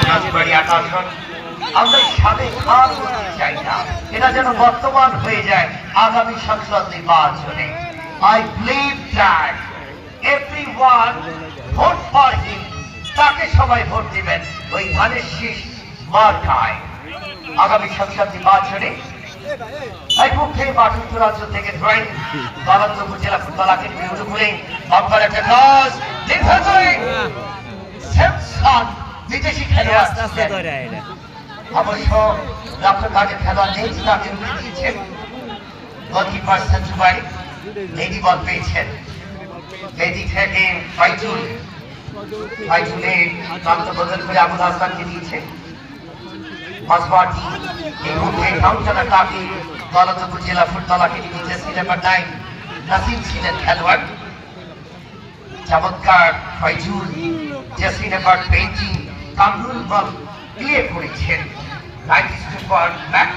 রাজবাড়ি আকর্ষণ আমরা সাবেক আর বলতে চাই না, এটা যেন বর্তমান হয়ে যায় আগামী সংসদ নির্বাচনে। I believe that everyone vote for him, তাকে সবাই ভোট দিবেন ওই ধানের শীষ মার্কায় আগামী সংসদ নির্বাচনে। এই মুখে বাটুরাজ্য থেকে ড্রয়িং বারান্দ উপজেলা ফুটবল একাডেমি উদ্যোগে বাম্পার একটা টস দীর্ঘজয়ী স্যামসন বিদেশি খেলোয়াড় অবশ্য ডক্টর কার্ডের খেলোয়াড় নেই, তাকে উঠে দিয়েছেন গোলকিপার সঞ্জুবাই লেডি বল পেয়েছেন। এদিক থেকে ফাইজুলের প্রান্ত বদল করে আবুল হাসানকে দিয়েছেন। এই মুহূর্তে কাউন্টার অ্যাটাকে বারান্দ উপজেলা football academy jersey number 9 Nasim ছিলেন খেলোয়াড়। চমৎকার ফাইজুল জার্সি নাম্বার 20 কামরুল বল ক্লিয়ার করেছেন। 90 ব্যাক